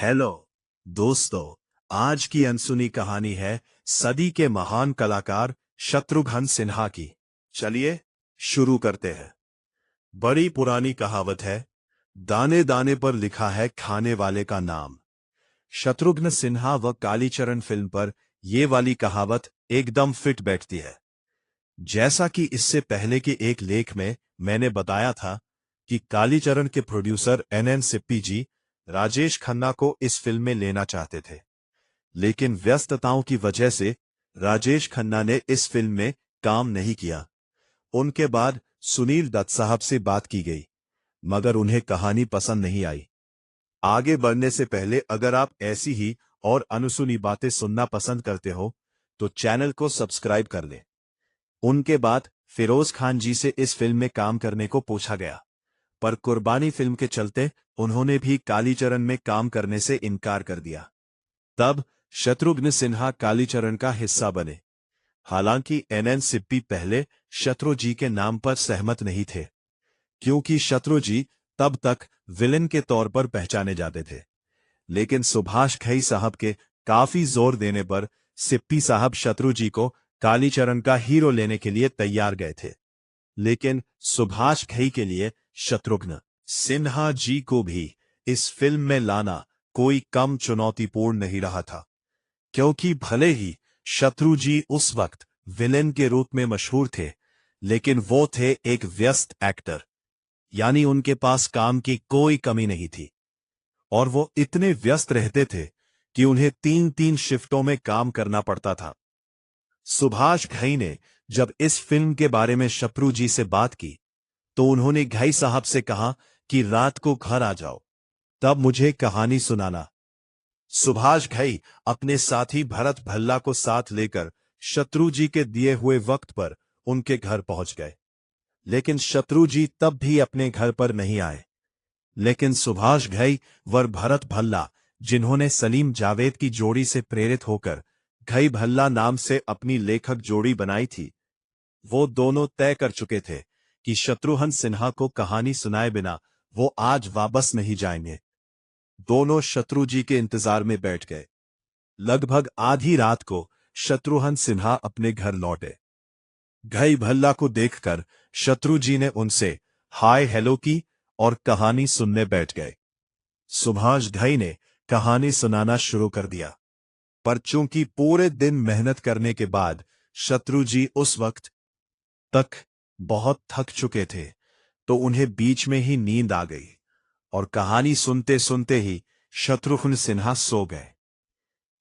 Hello दोस्तों, आज की अनसुनी कहानी है सदी के महान कलाकार शत्रुघ्न सिन्हा की। चलिए शुरू करते हैं। बड़ी पुरानी कहावत है, दाने दाने पर लिखा है खाने वाले का नाम। शत्रुघ्न सिन्हा व कालीचरण फिल्म पर ये वाली कहावत एकदम फिट बैठती है। जैसा कि इससे पहले के एक लेख में मैंने बताया था कि कालीचरण के प्रोड्यूसर एन सिप्पी जी राजेश खन्ना को इस फिल्म में लेना चाहते थे, लेकिन व्यस्तताओं की वजह से राजेश खन्ना ने इस फिल्म में काम नहीं किया। उनके बाद सुनील दत्त साहब से बात की गई, मगर उन्हें कहानी पसंद नहीं आई। आगे बढ़ने से पहले अगर आप ऐसी ही और अनसुनी बातें सुनना पसंद करते हो तो चैनल को सब्सक्राइब कर लें। उनके बाद फिरोज खान जी से इस फिल्म में काम करने को पूछा गया, पर कुर्बानी फिल्म के चलते उन्होंने भी कालीचरण में काम करने से इनकार कर दिया। तब शत्रुघ्न सिन्हा कालीचरण का हिस्सा बने। हालांकि एन सिप्पी पहले शत्रु जी के नाम पर सहमत नहीं थे, क्योंकि शत्रु जी तब तक विलेन के तौर पर पहचाने जाते थे। लेकिन सुभाष घई साहब के काफी जोर देने पर सिप्पी साहब शत्रु जी को कालीचरण का हीरो लेने के लिए तैयार गए थे। लेकिन सुभाष घई के लिए शत्रुघ्न सिन्हा जी को भी इस फिल्म में लाना कोई कम चुनौतीपूर्ण नहीं रहा था, क्योंकि भले ही शत्रु जी उस वक्त विलेन के रूप में मशहूर थे, लेकिन वो थे एक व्यस्त एक्टर, यानी उनके पास काम की कोई कमी नहीं थी। और वो इतने व्यस्त रहते थे कि उन्हें 3-3 शिफ्टों में काम करना पड़ता था। सुभाष घई ने जब इस फिल्म के बारे में शत्रु जी से बात की तो उन्होंने घई साहब से कहा कि रात को घर आ जाओ, तब मुझे कहानी सुनाना। सुभाष घई अपने साथी भरत भल्ला को साथ लेकर शत्रु जी के दिए हुए वक्त पर उनके घर पहुंच गए, लेकिन शत्रु जी तब भी अपने घर पर नहीं आए। लेकिन सुभाष घई व भरत भल्ला, जिन्होंने सलीम जावेद की जोड़ी से प्रेरित होकर घई भल्ला नाम से अपनी लेखक जोड़ी बनाई थी, वो दोनों तय कर चुके थे कि शत्रुघ्न सिन्हा को कहानी सुनाए बिना वो आज वापस नहीं जाएंगे। दोनों शत्रु जी के इंतजार में बैठ गए। लगभग आधी रात को शत्रुघ्न सिन्हा अपने घर लौटे। घई भल्ला को देखकर शत्रु जी ने उनसे हाय हेलो की और कहानी सुनने बैठ गए। सुभाष घई ने कहानी सुनाना शुरू कर दिया, पर चूंकि पूरे दिन मेहनत करने के बाद शत्रु जी उस वक्त तक बहुत थक चुके थे, तो उन्हें बीच में ही नींद आ गई और कहानी सुनते सुनते ही शत्रुघ्न सिन्हा सो गए।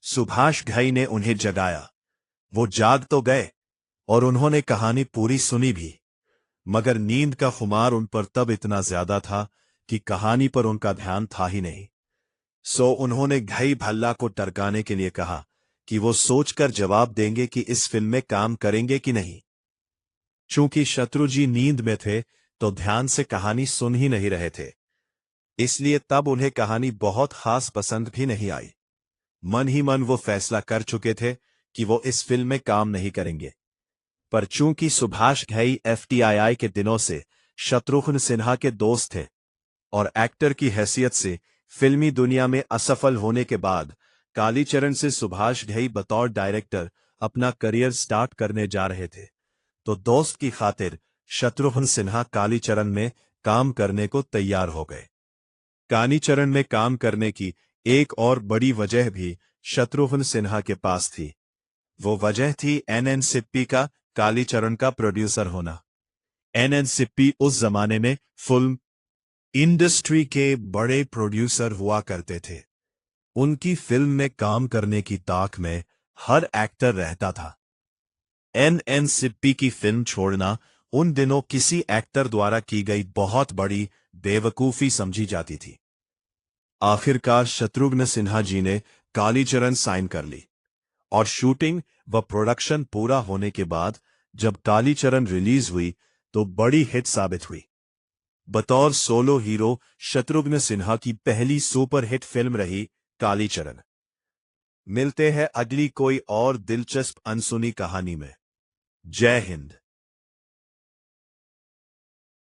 सुभाष घई ने उन्हें जगाया। वो जाग तो गए और उन्होंने कहानी पूरी सुनी भी, मगर नींद का खुमार उन पर तब इतना ज्यादा था कि कहानी पर उनका ध्यान था ही नहीं। सो उन्होंने घई भल्ला को टरकाने के लिए कहा कि वो सोचकर जवाब देंगे कि इस फिल्म में काम करेंगे कि नहीं। चूंकि शत्रु जी नींद में थे तो ध्यान से कहानी सुन ही नहीं रहे थे, इसलिए तब उन्हें कहानी बहुत खास पसंद भी नहीं आई। मन ही मन वो फैसला कर चुके थे कि वो इस फिल्म में काम नहीं करेंगे। पर चूंकि सुभाष घई एफटीआई के दिनों से शत्रुघ्न सिन्हा के दोस्त थे और एक्टर की हैसियत से फिल्मी दुनिया में असफल होने के बाद कालीचरण से सुभाष घई बतौर डायरेक्टर अपना करियर स्टार्ट करने जा रहे थे, तो दोस्त की खातिर शत्रुघ्न सिन्हा कालीचरण में काम करने को तैयार हो गए। कालीचरण में काम करने की एक और बड़ी वजह भी शत्रुघ्न सिन्हा के पास थी। वो वजह थी एन सिप्पी का कालीचरण का प्रोड्यूसर होना। एन सिप्पी उस जमाने में फिल्म इंडस्ट्री के बड़े प्रोड्यूसर हुआ करते थे। उनकी फिल्म में काम करने की ताक में हर एक्टर रहता था। एन सिप्पी की फिल्म छोड़ना उन दिनों किसी एक्टर द्वारा की गई बहुत बड़ी बेवकूफी समझी जाती थी। आखिरकार शत्रुघ्न सिन्हा जी ने कालीचरण साइन कर ली और शूटिंग व प्रोडक्शन पूरा होने के बाद जब कालीचरण रिलीज हुई तो बड़ी हिट साबित हुई। बतौर सोलो हीरो शत्रुघ्न सिन्हा की पहली सुपरहिट फिल्म रही कालीचरण। मिलते हैं अगली कोई और दिलचस्प अनसुनी कहानी में। जय हिंद।